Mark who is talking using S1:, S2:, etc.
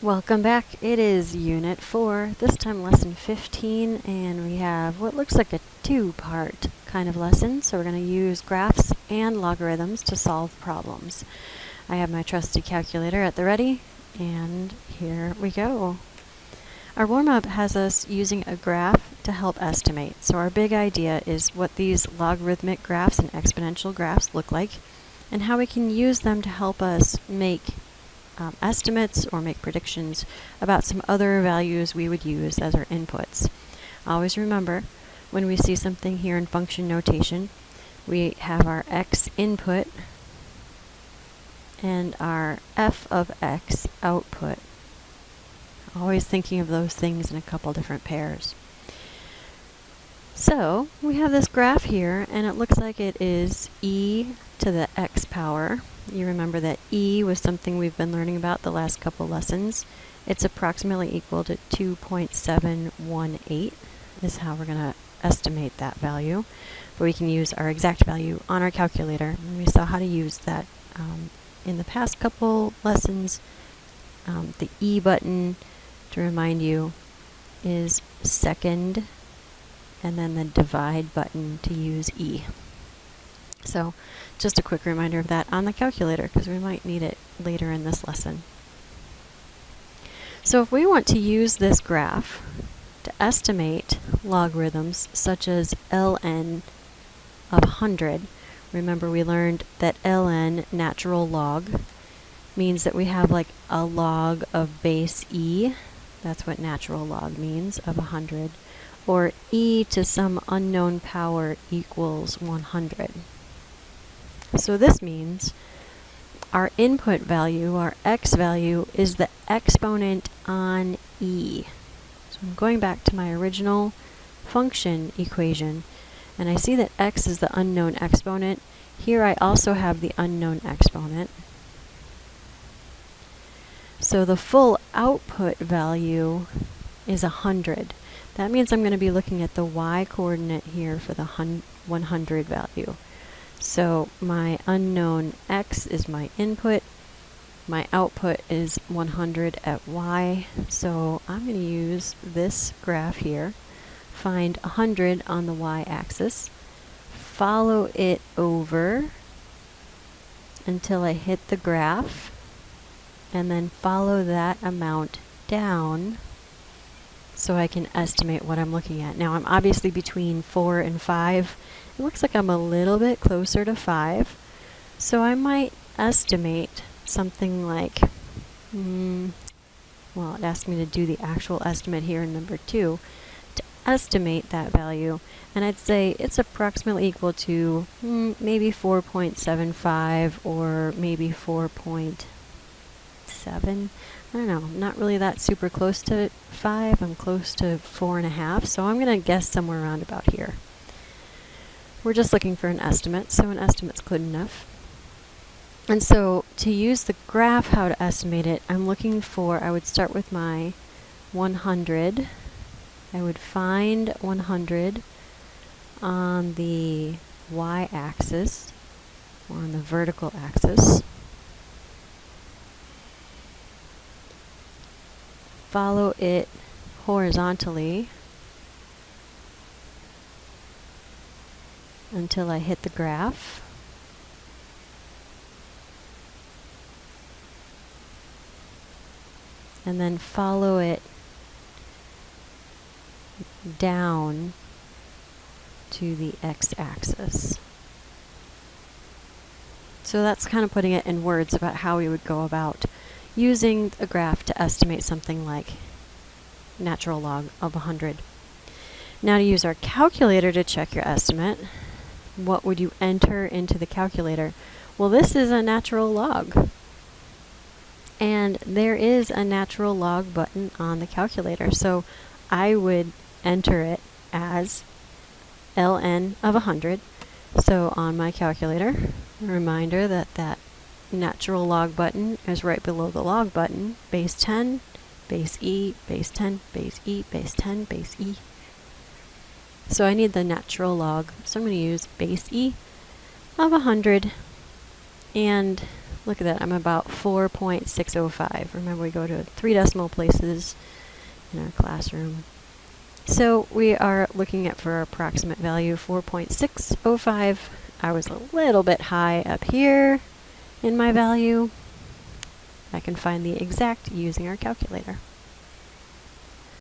S1: Welcome back. It is Unit 4, this time lesson 15, and we have what looks like a two-part kind of lesson. So we're going to use graphs and logarithms to solve problems. I have my trusty calculator at the ready, and here we go. Our warm-up has us using a graph to help estimate. So our big idea is what these logarithmic graphs and exponential graphs look like, and how we can use them to help us make estimates or make predictions about some other values we would use as our inputs. Always remember, when we see something here in function notation, we have our x input and our f of x output. Always thinking of those things in a couple different pairs. So we have this graph here, and it looks like it is e to the x power. You remember that e was something we've been learning about the last couple lessons. It's approximately equal to 2.718 is how we're going to estimate that value. But we can use our exact value on our calculator. And we saw how to use that in the past couple lessons. The E button, to remind you, is second, and then the divide button to use E. So just a quick reminder of that on the calculator, because we might need it later in this lesson. So if we want to use this graph to estimate logarithms such as ln of 100, remember we learned that ln, natural log, means that we have like a log of base e. That's what natural log means, of 100. Or e to some unknown power equals 100. So this means our input value, our x value, is the exponent on e. So I'm going back to my original function equation, and I see that x is the unknown exponent. Here I also have the unknown exponent. So the full output value is 100. That means I'm going to be looking at the y coordinate here for the 100 value. So my unknown x is my input. My output is 100 at y. So I'm going to use this graph here, find 100 on the y-axis, follow it over until I hit the graph, and then follow that amount down so I can estimate what I'm looking at. Now I'm obviously between 4 and 5. It looks like I'm a little bit closer to 5. So I might estimate something like, well, it asked me to do the actual estimate here in number 2, to estimate that value. And I'd say it's approximately equal to maybe 4.75 or maybe 4.7. I don't know, I'm not really that super close to 5. I'm close to 4.5, so I'm going to guess somewhere around about here. We're just looking for an estimate, so an estimate's good enough. And so to use the graph, how to estimate it, I'm looking for, I would start with my 100. I would find 100 on the y-axis, or on the vertical axis. Follow it horizontally until I hit the graph. And then follow it down to the x-axis. So that's kind of putting it in words about how we would go about using a graph to estimate something like natural log of 100. Now to use our calculator to check your estimate, what would you enter into the calculator? Well, this is a natural log. And there is a natural log button on the calculator. So I would enter it as ln of 100. So on my calculator, a reminder that that natural log button is right below the log button, base 10, base e, base 10, base e, base 10, base e. So I need the natural log, so I'm going to use base e of 100, and Look at that, I'm about 4.605. Remember, we go to 3 decimal places in our classroom. So we are looking at, for our approximate value, 4.605. I was a little bit high up here in my value. I can find the exact using our calculator.